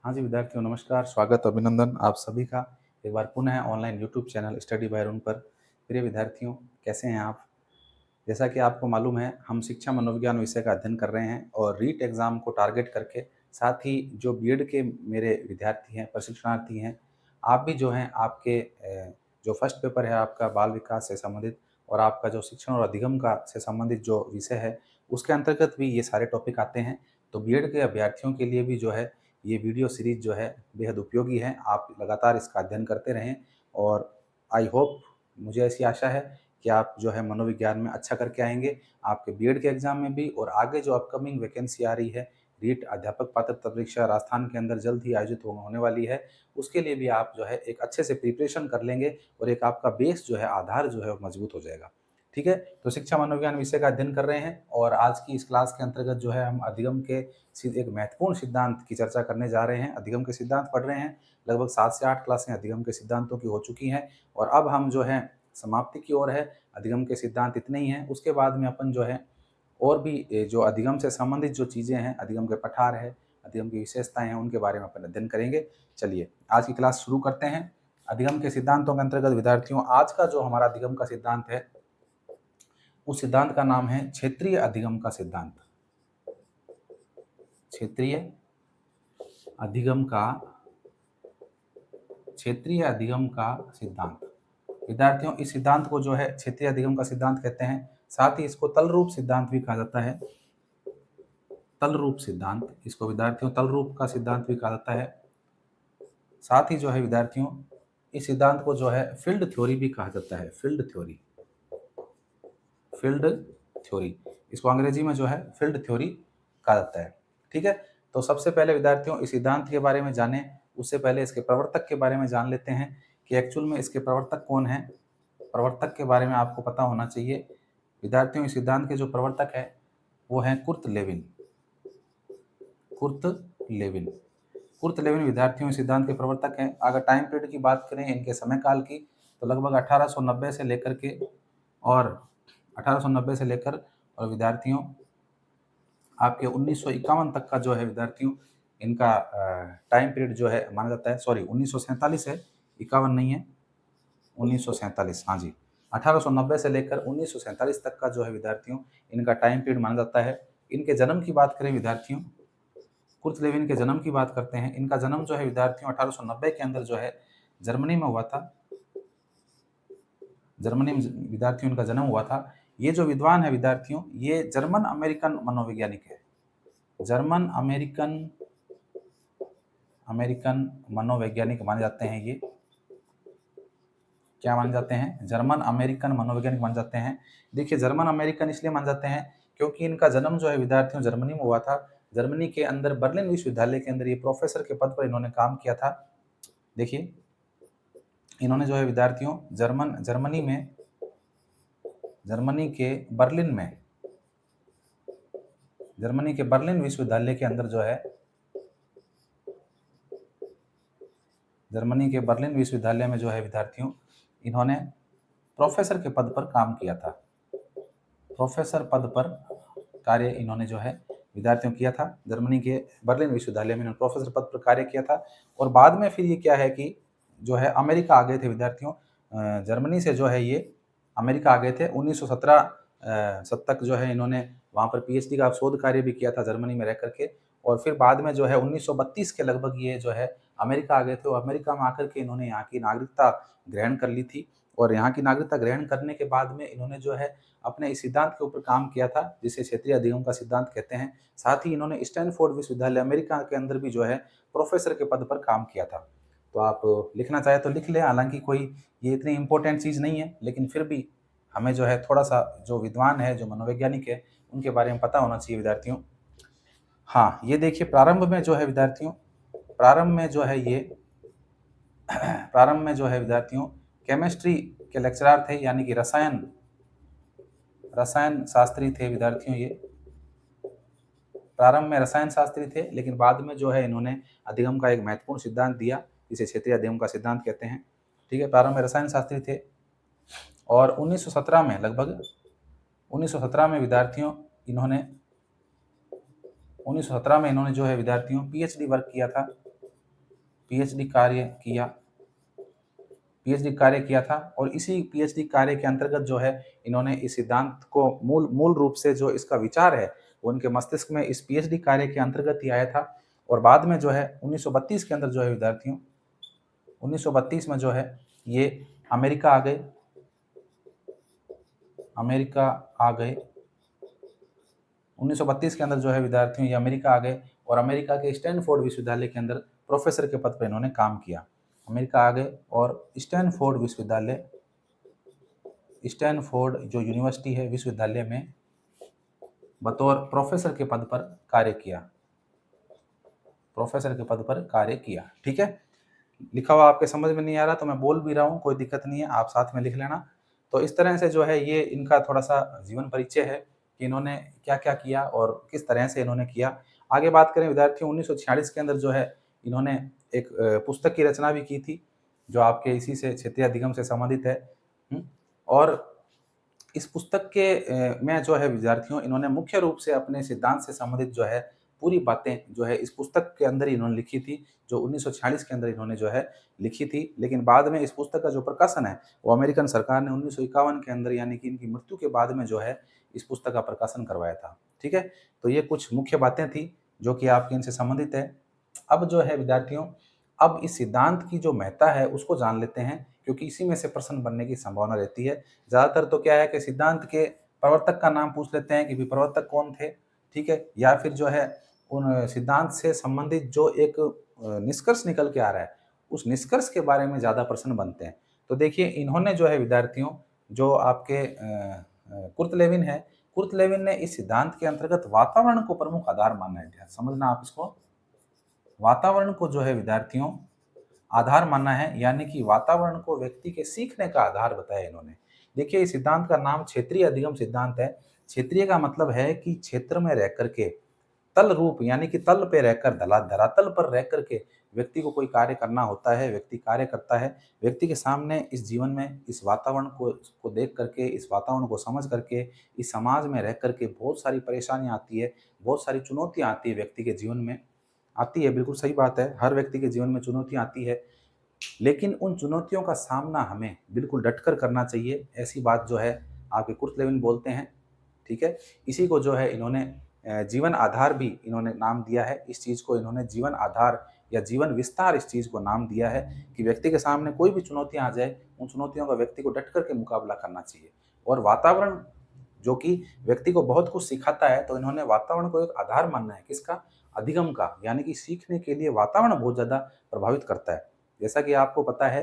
हाँ जी विद्यार्थियों नमस्कार, स्वागत अभिनंदन आप सभी का एक बार पुनः online YouTube channel study bye Arun पर। प्रिय विद्यार्थियों, कैसे हैं आप? जैसा कि आपको मालूम है, हम शिक्षा मनोविज्ञान विषय का अध्ययन कर रहे हैं और रीट एग्ज़ाम को टारगेट करके साथ ही जो बीएड के मेरे विद्यार्थी हैं, प्रशिक्षणार्थी हैं, आप भी जो हैं आपके जो फर्स्ट पेपर है आपका बाल विकास से संबंधित और आपका जो शिक्षण और अधिगम का से संबंधित जो विषय है, उसके अंतर्गत भी ये सारे टॉपिक आते हैं। तो बीएड के अभ्यर्थियों के लिए भी जो है ये वीडियो सीरीज़ जो है बेहद उपयोगी है। आप लगातार इसका अध्ययन करते रहें और आई होप, मुझे ऐसी आशा है कि आप जो है मनोविज्ञान में अच्छा करके आएँगे, आपके बीएड के एग्ज़ाम में भी और आगे जो अपकमिंग वैकेंसी आ रही है, रीट अध्यापक पात्रता परीक्षा राजस्थान के अंदर जल्द ही आयोजित होने वाली है, उसके लिए भी आप जो है एक अच्छे से प्रिपरेशन कर लेंगे और एक आपका बेस जो है, आधार जो है वो मजबूत हो जाएगा। ठीक है? तो शिक्षा मनोविज्ञान विषय का अध्ययन कर रहे हैं और आज की इस क्लास के अंतर्गत जो है हम अधिगम के एक महत्वपूर्ण सिद्धांत की चर्चा करने जा रहे हैं। अधिगम के सिद्धांत पढ़ रहे हैं, लगभग 7 से 8 क्लासें अधिगम के सिद्धांतों की हो चुकी हैं और अब हम जो है समाप्ति की ओर है। अधिगम के सिद्धांत इतने ही हैं, उसके बाद में अपन जो है और भी जो अधिगम से संबंधित जो चीज़ें हैं, अधिगम के पठार है, अधिगम की विशेषताएँ हैं, उनके बारे में अपन अध्ययन करेंगे। चलिए, आज की क्लास शुरू करते हैं। अधिगम के सिद्धांतों के अंतर्गत विद्यार्थियों, आज का जो हमारा अधिगम का सिद्धांत है, उस सिद्धांत का नाम है क्षेत्रीय अधिगम का सिद्धांत। क्षेत्रीय अधिगम का क्षेत्रीय अधिगम का सिद्धांत। विद्यार्थियों, इस सिद्धांत को जो है क्षेत्रीय अधिगम का सिद्धांत कहते हैं। साथ ही इसको तल रूप सिद्धांत भी कहा जाता है। तल रूप सिद्धांत, इसको विद्यार्थियों तल रूप का सिद्धांत भी कहा जाता है। साथ ही जो है विद्यार्थियों, इस सिद्धांत को जो है फील्ड थ्योरी भी कहा जाता है। फील्ड थ्योरी, फील्ड थ्योरी, इसको अंग्रेजी में जो है फील्ड थ्योरी कहा जाता है। ठीक है? तो सबसे पहले विद्यार्थियों इस सिद्धांत के बारे में जानें, उससे पहले इसके प्रवर्तक के बारे में जान लेते हैं कि एक्चुअल में इसके प्रवर्तक कौन हैं। प्रवर्तक के बारे में आपको पता होना चाहिए। विद्यार्थियों, इस सिद्धांत के जो प्रवर्तक हैं वो हैं Kurt Lewin. Kurt Lewin, Kurt Lewin विद्यार्थियों इस सिद्धांत के प्रवर्तक हैं। अगर टाइम पीरियड की बात करें इनके समय काल की, तो लगभग 1890 से लेकर के और 1890 से लेकर और विद्यार्थियों आपके 1951 तक का जो है विद्यार्थियों इनका टाइम पीरियड जो है माना जाता है। सॉरी, 1947 है, 51 नहीं है, 1947। हाँ जी, 1890 से लेकर 1947 तक का जो है विद्यार्थियों इनका टाइम पीरियड माना जाता है। इनके जन्म की बात करें विद्यार्थियों, कुर्ट लेविन के जन्म की बात करते हैं। इनका जन्म जो है विद्यार्थियों 1890 के अंदर जो है जर्मनी में हुआ था। जर्मनी में विद्यार्थियों इनका जन्म हुआ था। ये जो विद्वान है विद्यार्थियों, ये जर्मन अमेरिकन मनोवैज्ञानिक है। जर्मन अमेरिकन मनोवैज्ञानिक माने जाते हैं। ये क्या माने जाते हैं? जर्मन अमेरिकन मनोवैज्ञानिक माने जाते हैं। देखिए, जर्मन अमेरिकन इसलिए माने जाते हैं क्योंकि इनका जन्म जो है विद्यार्थियों जर्मनी में हुआ था। जर्मनी के अंदर बर्लिन विश्वविद्यालय के अंदर ये प्रोफेसर के पद पर इन्होंने काम किया था। देखिए, इन्होंने जो है विद्यार्थियों जर्मनी के बर्लिन विश्वविद्यालय के अंदर जो है जर्मनी के बर्लिन विश्वविद्यालय में जो है विद्यार्थियों इन्होंने प्रोफेसर के पद पर काम किया था। प्रोफेसर पद पर कार्य इन्होंने जो है विद्यार्थियों किया था। जर्मनी के बर्लिन विश्वविद्यालय में इन्होंने प्रोफेसर पद पर कार्य किया था और बाद में फिर ये क्या है कि जो है अमेरिका आ गए थे विद्यार्थियों। जर्मनी से जो है ये अमेरिका आ गए थे। 1917 तक जो है इन्होंने वहाँ पर पीएचडी का शोध कार्य भी किया था जर्मनी में रह करके और फिर बाद में जो है 1932 के लगभग ये जो है अमेरिका आ गए थे और अमेरिका में आकर के इन्होंने यहाँ की नागरिकता ग्रहण कर ली थी और यहाँ की नागरिकता ग्रहण करने के बाद में इन्होंने जो है अपने इस सिद्धांत के ऊपर काम किया था जिसे क्षेत्रीय अधिगम का सिद्धांत कहते हैं। साथ ही इन्होंने स्टैनफोर्ड विश्वविद्यालय अमेरिका के अंदर भी जो है प्रोफेसर के पद पर काम किया था। तो आप लिखना चाहे तो लिख लें, हालांकि कोई ये इतनी इंपॉर्टेंट चीज़ नहीं है, लेकिन फिर भी हमें जो है थोड़ा सा जो विद्वान है, जो मनोवैज्ञानिक है, उनके बारे में पता होना चाहिए विद्यार्थियों। हाँ, ये देखिए, प्रारंभ में जो है विद्यार्थियों प्रारंभ में जो है विद्यार्थियों केमिस्ट्री के लेक्चरर थे, यानी कि रसायन शास्त्री थे विद्यार्थियों। ये प्रारंभ में रसायन शास्त्री थे, लेकिन बाद में जो है इन्होंने अधिगम का एक महत्वपूर्ण सिद्धांत दिया जिसे क्षेत्रीय अधिगम का सिद्धांत कहते हैं। ठीक है, प्रारंभ में रसायन शास्त्री थे और 1917 में लगभग 1917 में विद्यार्थियों इन्होंने 1917 में इन्होंने जो है विद्यार्थियों पीएचडी वर्क किया था। पीएचडी कार्य किया, पीएचडी कार्य किया था और इसी पीएचडी कार्य के अंतर्गत जो है इन्होंने इस सिद्धांत को मूल मूल रूप से जो इसका विचार है वो उनके मस्तिष्क में इस पीएचडी कार्य के अंतर्गत ही आया था। और बाद में जो है 1932 के अंदर जो है विद्यार्थियों 1932 में जो है ये अमेरिका आ गए, अमेरिका आ गए 1932 के अंदर जो है विद्यार्थियों ये अमेरिका आ गए और अमेरिका के स्टैनफोर्ड विश्वविद्यालय के अंदर प्रोफेसर के पद पर इन्होंने काम किया। अमेरिका आ गए और स्टैनफोर्ड विश्वविद्यालय, स्टैनफोर्ड जो यूनिवर्सिटी है विश्वविद्यालय में बतौर प्रोफेसर के पद पर कार्य किया, प्रोफेसर के पद पर कार्य किया। ठीक है, लिखा हुआ आपके समझ में नहीं आ रहा तो मैं बोल भी रहा हूँ, कोई दिक्कत नहीं है, आप साथ में लिख लेना। तो इस तरह से जो है ये इनका थोड़ा सा जीवन परिचय है कि इन्होंने क्या क्या किया और किस तरह से इन्होंने किया। आगे बात करें विद्यार्थियों 1946 के अंदर जो है इन्होंने एक पुस्तक की रचना भी की थी जो आपके इसी से क्षेत्रीय अधिगम से संबंधित है। और इस पुस्तक के में जो है विद्यार्थियों इन्होंने मुख्य रूप से अपने सिद्धांत से संबंधित जो है पूरी बातें जो है इस पुस्तक के अंदर ही इन्होंने लिखी थी, जो 1946 के अंदर इन्होंने जो है लिखी थी। लेकिन बाद में इस पुस्तक का जो प्रकाशन है वो अमेरिकन सरकार ने 1951 के अंदर यानी कि इनकी मृत्यु के बाद में जो है इस पुस्तक का प्रकाशन करवाया था। ठीक है, तो ये कुछ मुख्य बातें थी जो कि आपकी इनसे संबंधित है। अब जो है विद्यार्थियों अब इस सिद्धांत की जो महत्ता है उसको जान लेते हैं क्योंकि इसी में से प्रश्न बनने की संभावना रहती है। ज़्यादातर तो क्या है कि सिद्धांत के प्रवर्तक का नाम पूछ लेते हैं कि भी प्रवर्तक कौन थे, ठीक है? या फिर जो है उन सिद्धांत से संबंधित जो एक निष्कर्ष निकल के आ रहा है, उस निष्कर्ष के बारे में ज़्यादा प्रश्न बनते हैं। तो देखिए इन्होंने जो है विद्यार्थियों जो आपके कुर्तलेविन है, कुर्तलेविन ने इस सिद्धांत के अंतर्गत वातावरण को प्रमुख आधार माना है। समझना आप इसको, वातावरण को जो है विद्यार्थियों आधार मानना है, यानी कि वातावरण को व्यक्ति के सीखने का आधार बताया इन्होंने। देखिए इस सिद्धांत का नाम क्षेत्रीय अधिगम सिद्धांत है। क्षेत्रीय का मतलब है कि क्षेत्र में रह करके तल रूप यानी कि तल पे रहकर धरातल पर रह करके व्यक्ति को कोई कार्य करना होता है, व्यक्ति कार्य करता है। व्यक्ति के सामने इस जीवन में इस वातावरण को देख करके, इस वातावरण को समझ करके, इस समाज में रह करके बहुत सारी परेशानियाँ आती है, बहुत सारी चुनौतियाँ आती है व्यक्ति के जीवन में, आती है, बिल्कुल सही बात है, हर व्यक्ति के जीवन में चुनौतियाँ आती है। लेकिन उन चुनौतियों का सामना हमें बिल्कुल डटकर करना चाहिए, ऐसी बात जो है आपके कुर्तलेविन बोलते हैं, ठीक है? इसी को जो है इन्होंने जीवन आधार भी इन्होंने नाम दिया है, इस चीज़ को इन्होंने जीवन आधार या जीवन विस्तार इस चीज़ को नाम दिया है कि व्यक्ति के सामने कोई भी चुनौतियाँ आ जाए, उन चुनौतियों का व्यक्ति को डट कर के मुकाबला करना चाहिए। और वातावरण जो कि व्यक्ति को बहुत कुछ सिखाता है, तो इन्होंने वातावरण को एक आधार मानना है, किसका? अधिगम का, यानी कि सीखने के लिए वातावरण बहुत ज़्यादा प्रभावित करता है। जैसा कि आपको पता है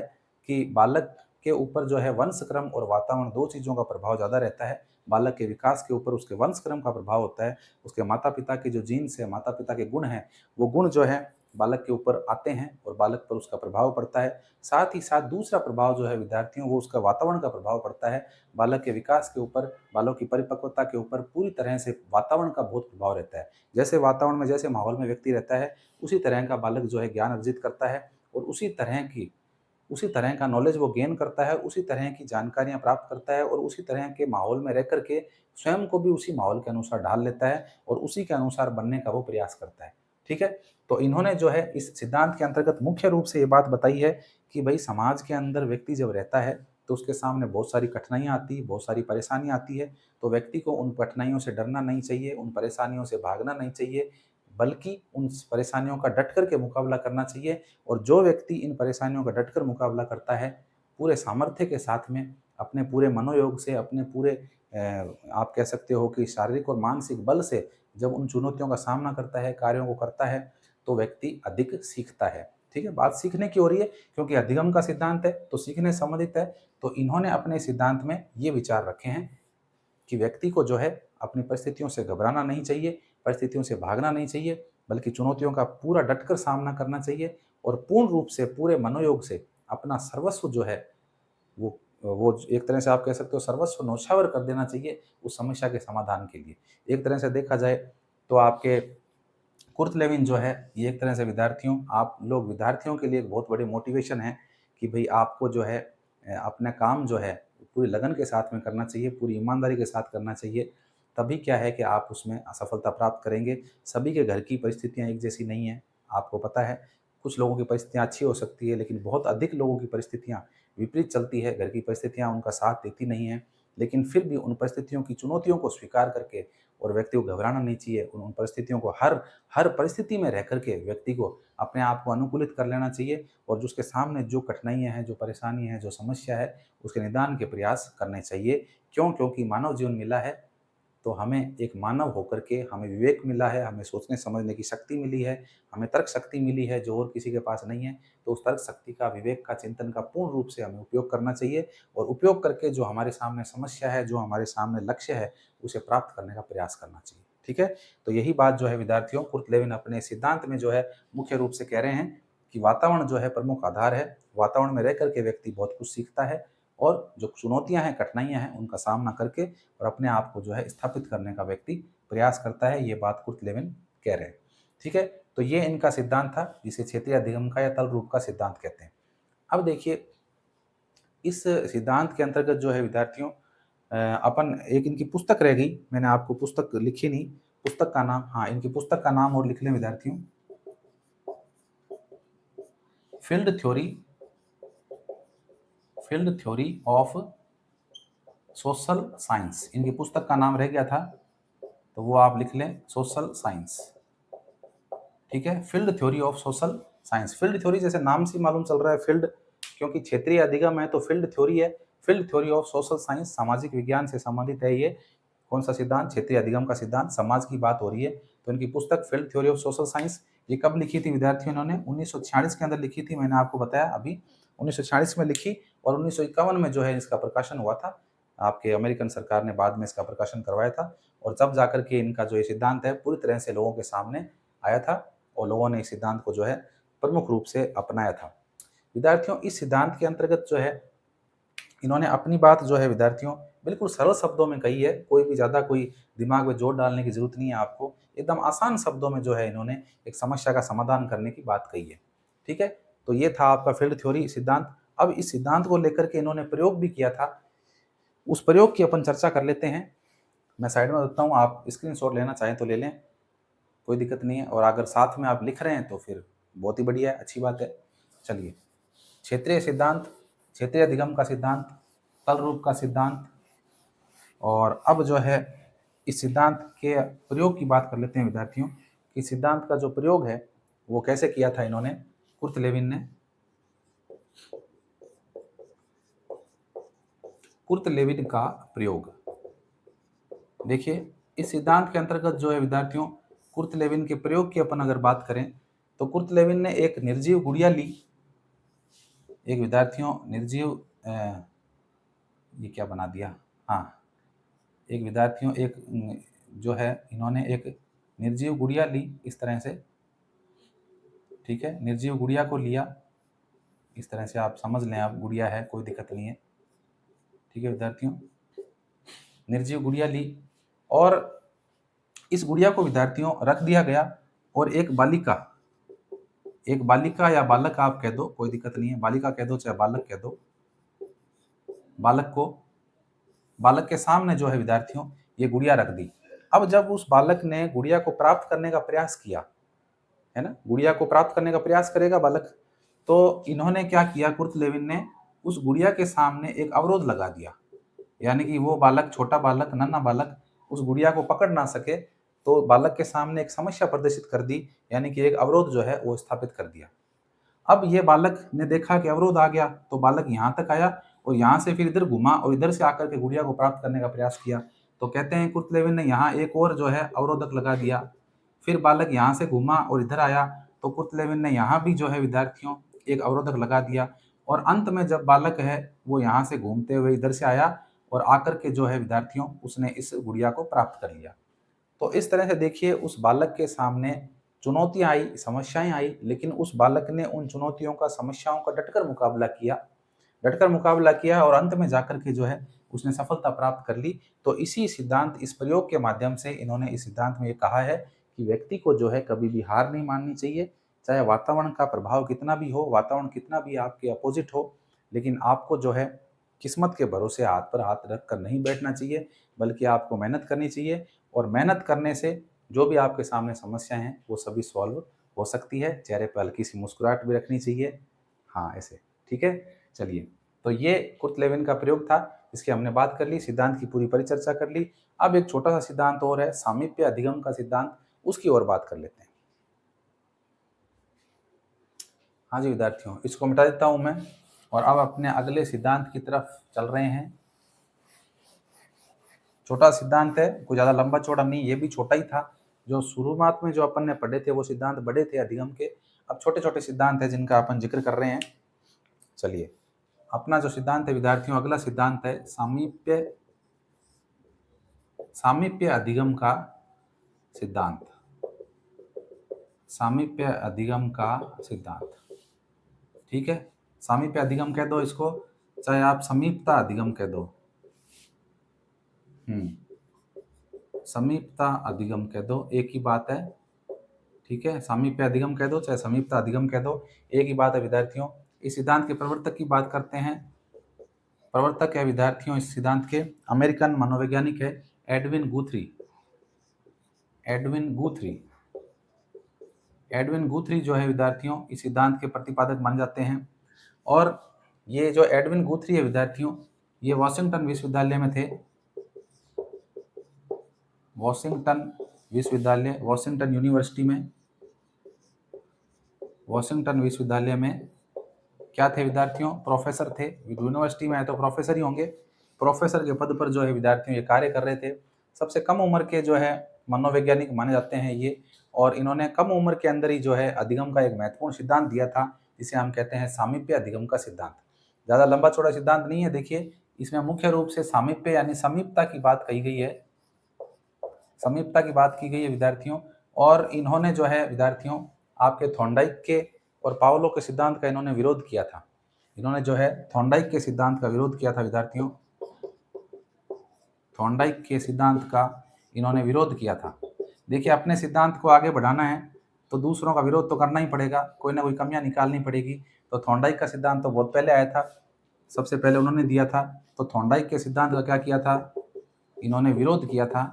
कि बालक के ऊपर जो है वंशक्रम और वातावरण 2 चीज़ों का प्रभाव ज़्यादा रहता है। बालक के विकास के ऊपर उसके वंशक्रम का प्रभाव होता है, उसके माता-पिता के जो जीन्स है, माता-पिता के गुण हैं, वो गुण जो हैं बालक के ऊपर आते हैं और बालक पर उसका प्रभाव पड़ता है। साथ ही साथ दूसरा प्रभाव जो है विद्यार्थियों वो उसका वातावरण का प्रभाव पड़ता है। बालक के विकास के ऊपर, बालक की परिपक्वता के ऊपर पूरी तरह से वातावरण का बहुत प्रभाव रहता है। जैसे वातावरण में, जैसे माहौल में व्यक्ति रहता है, उसी तरह का बालक जो है ज्ञान अर्जित करता है और उसी तरह का नॉलेज वो गेन करता है, उसी तरह की जानकारियाँ प्राप्त करता है और उसी तरह के माहौल में रह कर के स्वयं को भी उसी माहौल के अनुसार ढाल लेता है और उसी के अनुसार बनने का वो प्रयास करता है। ठीक है? तो इन्होंने जो है इस सिद्धांत के अंतर्गत मुख्य रूप से ये बात बताई है कि भई समाज के अंदर व्यक्ति जब रहता है, तो उसके सामने बहुत सारी कठिनाइयाँ आती हैं, बहुत सारी परेशानियाँ आती है, तो व्यक्ति को उन कठिनाइयों से डरना नहीं चाहिए, उन परेशानियों से भागना नहीं चाहिए, बल्कि उन परेशानियों का डट कर के मुकाबला करना चाहिए। और जो व्यक्ति इन परेशानियों का डटकर मुकाबला करता है, पूरे सामर्थ्य के साथ में, अपने पूरे मनोयोग से, अपने पूरे आप कह सकते हो कि शारीरिक और मानसिक बल से जब उन चुनौतियों का सामना करता है, कार्यों को करता है, तो व्यक्ति अधिक सीखता है। ठीक है? बात सीखने की हो रही है क्योंकि अधिगम का सिद्धांत है, तो सीखने से संबंधित है। तो इन्होंने अपने सिद्धांत में ये विचार रखे हैं कि व्यक्ति को जो है अपनी परिस्थितियों से घबराना नहीं चाहिए, परिस्थितियों से भागना नहीं चाहिए, बल्कि चुनौतियों का पूरा डटकर सामना करना चाहिए और पूर्ण रूप से, पूरे मनोयोग से अपना सर्वस्व जो है वो एक तरह से आप कह सकते हो सर्वस्व न्यौछावर कर देना चाहिए उस समस्या के समाधान के लिए। एक तरह से देखा जाए तो आपके कुर्तलेविन जो है ये एक तरह से विद्यार्थियों, आप लोग विद्यार्थियों के लिए एक बहुत बड़ी मोटिवेशन है कि भई आपको जो है अपना काम जो है पूरी लगन के साथ में करना चाहिए, पूरी ईमानदारी के साथ करना चाहिए। तभी क्या है कि आप उसमें सफलता प्राप्त करेंगे। सभी के घर की परिस्थितियाँ एक जैसी नहीं हैं, आपको पता है। कुछ लोगों की परिस्थितियाँ अच्छी हो सकती है, लेकिन बहुत अधिक लोगों की परिस्थितियाँ विपरीत चलती है, घर की परिस्थितियाँ उनका साथ देती नहीं हैं। लेकिन फिर भी उन परिस्थितियों की चुनौतियों को स्वीकार करके और व्यक्ति को घबराना नहीं चाहिए। उन उन परिस्थितियों को हर हर परिस्थिति में रह कर के व्यक्ति को अपने आप को अनुकूलित कर लेना चाहिए और जो उसके सामने जो कठिनाइयाँ हैं, जो परेशानी है, जो समस्या है, उसके निदान के प्रयास करने चाहिए। क्यों? क्योंकि मानव जीवन मिला है तो हमें एक मानव होकर के हमें विवेक मिला है, हमें सोचने समझने की शक्ति मिली है, हमें तर्क शक्ति मिली है जो और किसी के पास नहीं है। तो उस तर्क शक्ति का, विवेक का, चिंतन का पूर्ण रूप से हमें उपयोग करना चाहिए और उपयोग करके जो हमारे सामने समस्या है, जो हमारे सामने लक्ष्य है, उसे प्राप्त करने का प्रयास करना चाहिए। ठीक है? तो यही बात जो है विद्यार्थियों कुर्ट लेविन अपने सिद्धांत में जो है मुख्य रूप से कह रहे हैं कि वातावरण जो है प्रमुख आधार है। वातावरण में रह कर के व्यक्ति बहुत कुछ सीखता है और जो चुनौतियाँ हैं, कठिनाइयाँ हैं, उनका सामना करके और अपने आप को जो है स्थापित करने का व्यक्ति प्रयास करता है। ये बात कुर्ट लेविन कह रहे हैं। ठीक है? तो ये इनका सिद्धांत था जिसे क्षेत्रीय अधिगम का या तल रूप का सिद्धांत कहते हैं। अब देखिए इस सिद्धांत के अंतर्गत जो है विद्यार्थियों अपन एक इनकी पुस्तक रह गई, मैंने आपको पुस्तक लिखी नहीं, पुस्तक का नाम, हाँ, इनकी पुस्तक का नाम और लिख लें विद्यार्थियों, field theory of social science. इनकी पुस्तक का नाम रह गया था तो वो आप लिख लें, सोशल साइंस। ठीक है? Field theory of social science. Field theory जैसे नाम से मालूम चल रहा है, फील्ड क्योंकि क्षेत्रीय अधिगम है तो फील्ड थ्योरी है। Field theory of social science, सामाजिक विज्ञान से संबंधित है ये। कौन सा सिद्धांत? क्षेत्रीय अधिगम का सिद्धांत, समाज की बात हो रही है। तो इनकी पुस्तक field theory of social science, ये कब लिखी थी विद्यार्थियों? इन्होंने 1946 के अंदर लिखी थी, मैंने आपको बताया अभी 1946 में लिखी और 1951 में जो है इसका प्रकाशन हुआ था। आपके अमेरिकन सरकार ने बाद में इसका प्रकाशन करवाया था और तब जाकर के इनका जो ये सिद्धांत है पूरी तरह से लोगों के सामने आया था और लोगों ने इस सिद्धांत को जो है प्रमुख रूप से अपनाया था। विद्यार्थियों इस सिद्धांत के अंतर्गत जो है इन्होंने अपनी बात जो है विद्यार्थियों बिल्कुल सरल शब्दों में कही है। कोई भी ज़्यादा कोई दिमाग में जोर डालने की ज़रूरत नहीं है आपको। एकदम आसान शब्दों में जो है इन्होंने एक समस्या का समाधान करने की बात कही है। ठीक है? तो ये था आपका फील्ड थ्योरी सिद्धांत। अब इस सिद्धांत को लेकर के इन्होंने प्रयोग भी किया था। उस प्रयोग की अपन चर्चा कर लेते हैं। मैं साइड में रखता हूँ, आप स्क्रीनशॉट लेना चाहें तो ले लें, कोई दिक्कत नहीं है और अगर साथ में आप लिख रहे हैं तो फिर बहुत ही बढ़िया है, अच्छी बात है। चलिए, क्षेत्रीय सिद्धांत, क्षेत्रीय अधिगम का सिद्धांत, तल रूप का सिद्धांत और अब जो है इस सिद्धांत के प्रयोग की बात कर लेते हैं विद्यार्थियों कि सिद्धांत का जो प्रयोग है वो कैसे किया था इन्होंने, कुर्ट लेविन ने। कुर्ट लेविन का प्रयोग देखिए, इस सिद्धांत के अंतर्गत जो है विद्यार्थियों कुर्ट लेविन के प्रयोग की अपन अगर बात करें तो कुर्ट लेविन ने एक निर्जीव गुड़िया ली। एक विद्यार्थियों निर्जीव ये क्या बना दिया, हाँ, एक विद्यार्थियों एक जो है इन्होंने एक निर्जीव गुड़िया ली इस तरह से। ठीक है? निर्जीव गुड़िया को लिया इस तरह से, आप समझ लें, आप गुड़िया है, कोई दिक्कत नहीं है। ठीक है विद्यार्थियों, निर्जीव गुड़िया ली और इस गुड़िया को विद्यार्थियों रख दिया गया और एक बालिका या बालक आप कह दो, कोई दिक्कत नहीं है, बालिका कह दो चाहे बालक कह दो, बालक के सामने जो है विद्यार्थियों ये गुड़िया रख दी। अब जब उस बालक ने गुड़िया को प्राप्त करने का प्रयास किया, है ना, गुड़िया को प्राप्त करने का प्रयास करेगा बालक, तो इन्होंने क्या किया, कुर्ट लेविन ने उस गुड़िया के सामने एक अवरोध लगा दिया, यानी कि वो बालक, छोटा बालक, नन्हा बालक उस गुड़िया को पकड़ ना सके, तो बालक के सामने एक समस्या प्रदर्शित कर दी, यानी कि एक अवरोध जो है वो स्थापित कर दिया। अब ये बालक ने देखा कि अवरोध आ गया तो बालक यहाँ तक आया और यहाँ से फिर इधर घुमा और इधर से आकर के गुड़िया को प्राप्त करने का प्रयास किया। तो कहते हैं कुर्ट लेविन ने यहाँ एक और जो है अवरोधक लगा दिया। फिर बालक यहाँ से घुमा और इधर आया तो कुर्ट लेविन ने यहाँ भी जो है विद्यार्थियों एक अवरोधक लगा दिया और अंत में जब बालक है वो यहाँ से घूमते हुए इधर से आया और आकर के जो है विद्यार्थियों उसने इस गुड़िया को प्राप्त कर लिया। तो इस तरह से देखिए उस बालक के सामने चुनौतियां आई, समस्याएं आई, लेकिन उस बालक ने उन चुनौतियों का, समस्याओं का डटकर मुकाबला किया और अंत में जाकर के जो है उसने सफलता प्राप्त कर ली। तो इसी सिद्धांत, इस प्रयोग के माध्यम से इन्होंने इस सिद्धांत में ये कहा है कि व्यक्ति को जो है कभी भी हार नहीं माननी चाहिए, चाहे वातावरण का प्रभाव कितना भी हो, वातावरण कितना भी आपके अपोजिट हो, लेकिन आपको जो है किस्मत के भरोसे हाथ पर हाथ रख कर नहीं बैठना चाहिए, बल्कि आपको मेहनत करनी चाहिए और मेहनत करने से जो भी आपके सामने समस्याएं हैं वो सभी सॉल्व हो सकती है, चेहरे पर हल्की सी मुस्कुराहट भी रखनी चाहिए। हाँ, ऐसे, ठीक है? चलिए, तो ये कुर्ट लेविन का प्रयोग था, इसकी हमने बात कर ली, सिद्धांत की पूरी परिचर्चा कर ली। अब एक छोटा-सा सिद्धांत और है, सामीप्य अधिगम का सिद्धांत, उसकी और बात कर लेते हैं। हाँ जी विद्यार्थियों, इसको मिटा देता हूँ मैं और अब अपने अगले सिद्धांत की तरफ चल रहे हैं। छोटा सिद्धांत है, कोई ज़्यादा लंबा चौड़ा नहीं, ये भी छोटा ही था। जो शुरुआत में जो अपन ने पढ़े थे वो सिद्धांत बड़े थे अधिगम के, अब छोटे-छोटे सिद्धांत हैं जिनका अपन जिक्र कर रहे हैं। चलिए, अपना जो सिद्धांत है विद्यार्थियों, अगला सिद्धांत है सामीप्य अधिगम का सिद्धांत। सामीप्य अधिगम का सिद्धांत, ठीक है? सामीप्य अधिगम कह दो इसको, चाहे आप समीपता अधिगम कह दो। समीपता अधिगम कह दो, एक ही बात है, ठीक है? सामीप्य अधिगम कह दो चाहे समीपता अधिगम कह दो, एक ही बात है विद्यार्थियों। इस सिद्धांत के प्रवर्तक की बात करते हैं। प्रवर्तक है विद्यार्थियों इस सिद्धांत के, अमेरिकन मनोवैज्ञानिक है एडविन गुथ्री। एडविन गुथ्री जो है विद्यार्थियों इस सिद्धांत के प्रतिपादक माने जाते हैं। और ये जो एडविन गुथ्री है विद्यार्थियों, ये वाशिंगटन विश्वविद्यालय में थे। वाशिंगटन विश्वविद्यालय, वाशिंगटन विश्वविद्यालय में क्या थे विद्यार्थियों? प्रोफेसर थे। यूनिवर्सिटी में है तो प्रोफेसर ही होंगे। प्रोफेसर के पद पर जो है विद्यार्थियों ये कार्य कर रहे थे। सबसे कम उम्र के जो है मनोवैज्ञानिक माने जाते हैं ये, और इन्होंने कम उम्र के अंदर ही जो है अधिगम का एक महत्वपूर्ण सिद्धांत दिया था, जिसे हम कहते हैं सामीप्य अधिगम का सिद्धांत। ज़्यादा लंबा चौड़ा सिद्धांत नहीं है। देखिए, इसमें मुख्य रूप से सामीप्य यानी समीपता की बात कही गई है, समीपता की बात की गई है विद्यार्थियों। और इन्होंने जो है विद्यार्थियों आपके थॉर्नडाइक के और पावलो के सिद्धांत का इन्होंने विरोध किया था। इन्होंने जो है थॉर्नडाइक के सिद्धांत का विरोध किया था विद्यार्थियों। थॉर्नडाइक के सिद्धांत का इन्होंने विरोध किया था। देखिए, अपने सिद्धांत को आगे बढ़ाना है तो दूसरों का विरोध तो करना ही पड़ेगा, कोई ना कोई कमियां निकालनी पड़ेगी। तो थॉर्नडाइक का सिद्धांत तो बहुत पहले आया था, सबसे पहले उन्होंने दिया था। तो थॉर्नडाइक के सिद्धांत का क्या किया था? इन्होंने विरोध किया था।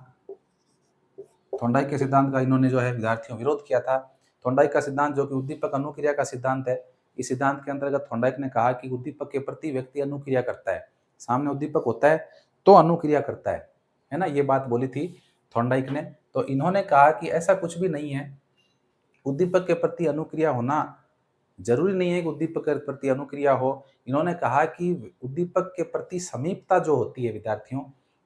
थॉर्नडाइक के सिद्धांत का इन्होंने जो है विद्यार्थियों विरोध किया था। थॉर्नडाइक का सिद्धांत जो कि उद्दीपक अनुक्रिया का सिद्धांत है, इस सिद्धांत के अंतर्गत थॉर्नडाइक ने कहा कि उद्दीपक के प्रति व्यक्ति अनुक्रिया करता है। सामने उद्दीपक होता है तो अनुक्रिया करता है ना? ये बात बोली थी थॉर्नडाइक ने। तो इन्होंने कहा कि ऐसा कुछ भी नहीं है, उद्दीपक के प्रति अनुक्रिया होना जरूरी नहीं है कि उद्दीपक के प्रति अनुक्रिया हो। इन्होंने कहा कि उद्दीपक के प्रति समीपता जो होती है विद्यार्थियों,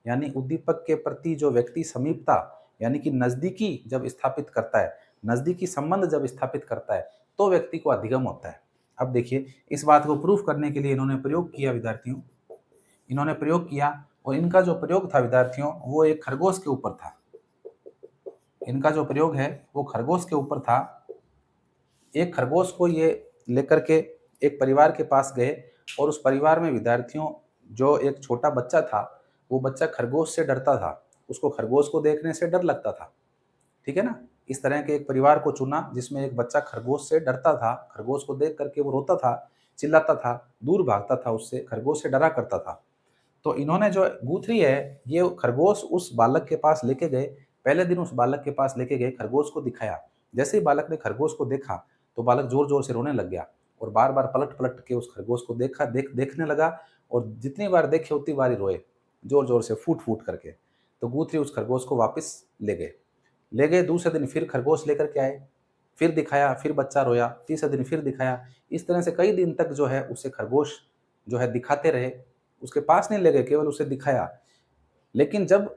यानी उद्दीपक के प्रति जो व्यक्ति समीपता यानी कि नजदीकी जब स्थापित करता है, नजदीकी संबंध जब स्थापित करता है, तो व्यक्ति को अधिगम होता है। अब देखिए, इस बात को प्रूफ करने के लिए इन्होंने प्रयोग किया विद्यार्थियों, इन्होंने प्रयोग किया। और इनका जो प्रयोग था विद्यार्थियों वो एक खरगोश के ऊपर था। इनका जो प्रयोग है वो खरगोश के ऊपर था। एक खरगोश को ये लेकर के एक परिवार के पास गए, और उस परिवार में विद्यार्थियों जो एक छोटा बच्चा था, वो बच्चा खरगोश से डरता था, उसको खरगोश को देखने से डर लगता था, ठीक है ना? इस तरह के एक परिवार को चुना जिसमें एक बच्चा खरगोश से डरता था, खरगोश को देख करके वो रोता था, चिल्लाता था, दूर भागता था उससे, खरगोश से डरा करता था। तो इन्होंने जो गूथरी है, ये खरगोश उस बालक के पास लेके गए। पहले दिन उस बालक के पास लेके गए, खरगोश को दिखाया। जैसे ही बालक ने खरगोश को देखा तो बालक जोर जोर से रोने लग गया, और बार बार पलट पलट के उस खरगोश को देखने लगा, और जितनी बार देखे उतनी बार ही रोए, जोर जोर से फूट फूट करके। तो गूथरी उस खरगोश को वापस ले गए। दूसरे दिन फिर खरगोश लेकर के आए, फिर दिखाया, फिर बच्चा रोया। तीसरे दिन फिर दिखाया। इस तरह से कई दिन तक जो है उसे खरगोश जो है दिखाते रहे, उसके पास नहीं ले गए, केवल उसे दिखाया। लेकिन जब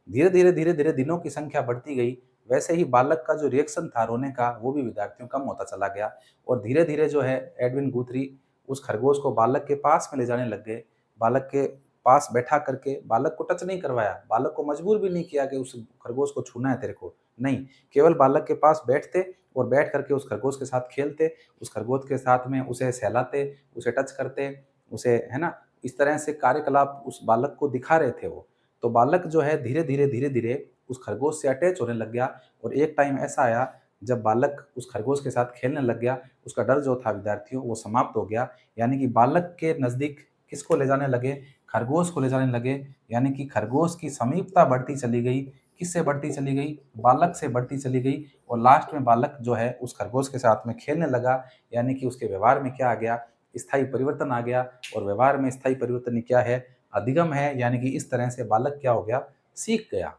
धीरे धीरे दिनों की संख्या बढ़ती गई, वैसे ही बालक का जो रिएक्शन था रोने का, वो भी विद्यार्थियों कम होता चला गया। और धीरे धीरे जो है एडविन गूथरी उस खरगोश को बालक के पास में ले जाने लग गए। बालक के पास बैठा करके, बालक को टच नहीं करवाया, बालक को मजबूर भी नहीं किया कि उस खरगोश को छूना है तेरे को, नहीं, केवल बालक के पास बैठते और बैठ करके उस खरगोश के साथ खेलते, उस खरगोश के साथ में उसे सहलाते, उसे टच करते, उसे, है ना, इस तरह से कार्यकलाप उस बालक को दिखा रहे थे वो। तो बालक जो है धीरे धीरे उस खरगोश से अटैच होने लग गया। और एक टाइम ऐसा आया जब बालक उस खरगोश के साथ खेलने लग गया, उसका डर जो था विद्यार्थियों वो समाप्त हो गया। यानी कि बालक के नज़दीक किसको ले जाने लगे? खरगोश को ले जाने लगे। यानी कि खरगोश की समीपता बढ़ती चली गई। किससे बढ़ती चली गई, बालक से बढ़ती चली गई, और लास्ट में बालक जो है उस खरगोश के साथ में खेलने लगा, यानी कि उसके व्यवहार में क्या आ गया, स्थायी परिवर्तन आ गया। और व्यवहार में स्थायी परिवर्तन क्या है, अधिगम है, यानी कि इस तरह से बालक क्या हो गया, सीख गया,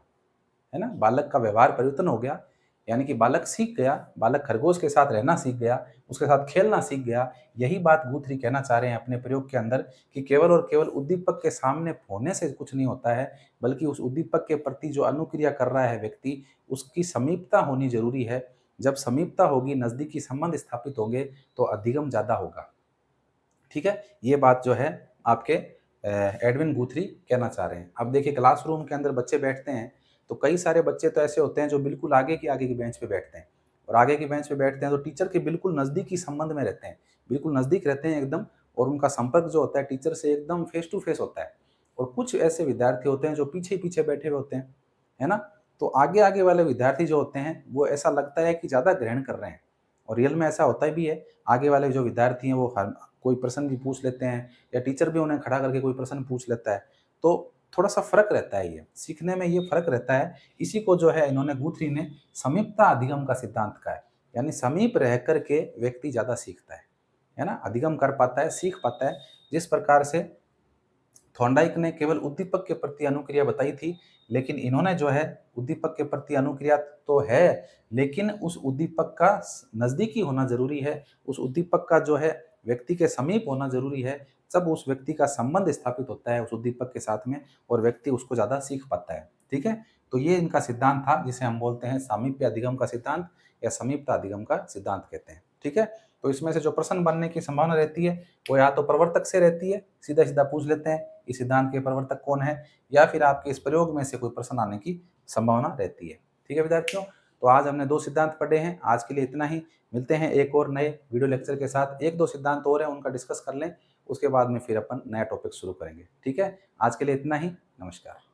है ना, बालक का व्यवहार परिवर्तन हो गया, यानी कि बालक सीख गया, बालक खरगोश के साथ रहना सीख गया, उसके साथ खेलना सीख गया। यही बात गुथरी कहना चाह रहे हैं अपने प्रयोग के अंदर, कि केवल और केवल उद्दीपक के सामने होने से कुछ नहीं होता है, बल्कि उस उद्दीपक के प्रति जो अनुक्रिया कर रहा है व्यक्ति, उसकी समीपता होनी जरूरी है। जब समीपता होगी, नजदीकी संबंध स्थापित होंगे, तो अधिगम ज्यादा होगा। ठीक है, ये बात जो है आपके एडविन गुथरी कहना चाह रहे हैं। अब देखिए, क्लासरूम के अंदर बच्चे बैठते हैं, तो कई सारे बच्चे तो ऐसे होते हैं जो बिल्कुल आगे की बेंच पे बैठते हैं, और आगे की बेंच पे बैठते हैं तो टीचर के बिल्कुल नज़दीकी संबंध में रहते हैं, बिल्कुल नज़दीक रहते हैं एकदम, और उनका संपर्क जो होता है टीचर से एकदम फेस टू फेस होता है। और कुछ ऐसे विद्यार्थी होते हैं जो पीछे पीछे बैठे हुए होते हैं, है ना। तो आगे आगे वाले विद्यार्थी जो होते हैं, वो ऐसा लगता है कि ज़्यादा ग्रहण कर रहे हैं, और रियल में ऐसा होता भी है। आगे वाले जो विद्यार्थी हैं वो हर कोई प्रश्न भी पूछ लेते हैं, या टीचर भी उन्हें खड़ा करके कोई प्रश्न पूछ लेता है, तो थोड़ा-सा फ़र्क रहता है, ये सीखने में ये फ़र्क रहता है। इसी को जो है इन्होंने गुथरी ने समीपता अधिगम का सिद्धांत कहा है, यानी समीप रह कर के व्यक्ति ज़्यादा सीखता है ना, अधिगम कर पाता है, सीख पाता है। जिस प्रकार से थॉर्नडाइक ने केवल उद्दीपक के प्रति अनुक्रिया बताई थी, लेकिन इन्होंने जो है उद्दीपक के प्रति अनुक्रिया तो है, लेकिन उस उद्दीपक का नज़दीकी होना ज़रूरी है, उस उद्दीपक का जो है व्यक्ति के समीप होना ज़रूरी है। जब उस व्यक्ति का संबंध स्थापित होता है उस उद्दीपक के साथ में, और व्यक्ति उसको ज़्यादा सीख पाता है। ठीक है? तो ये इनका सिद्धांत था, जिसे हम बोलते हैं सामीप्य अधिगम का सिद्धांत, या समीपता अधिगम का सिद्धांत कहते हैं। ठीक है? तो इसमें से जो प्रश्न बनने की संभावना रहती है, वो या तो प्रवर्तक से रहती है, सीधा-सीधा पूछ लेते हैं इस सिद्धांत के प्रवर्तक कौन है, या फिर आपके इस प्रयोग में से कोई प्रश्न आने की संभावना रहती है। ठीक है विद्यार्थियों, तो आज हमने 2 सिद्धांत पढ़े हैं। आज के लिए इतना ही। मिलते हैं एक और नए वीडियो लेक्चर के साथ। 1-2 सिद्धांत और हैं, उनका डिस्कस कर लें, उसके बाद में फिर अपन नया टॉपिक शुरू करेंगे। ठीक है? आज के लिए इतना ही। नमस्कार।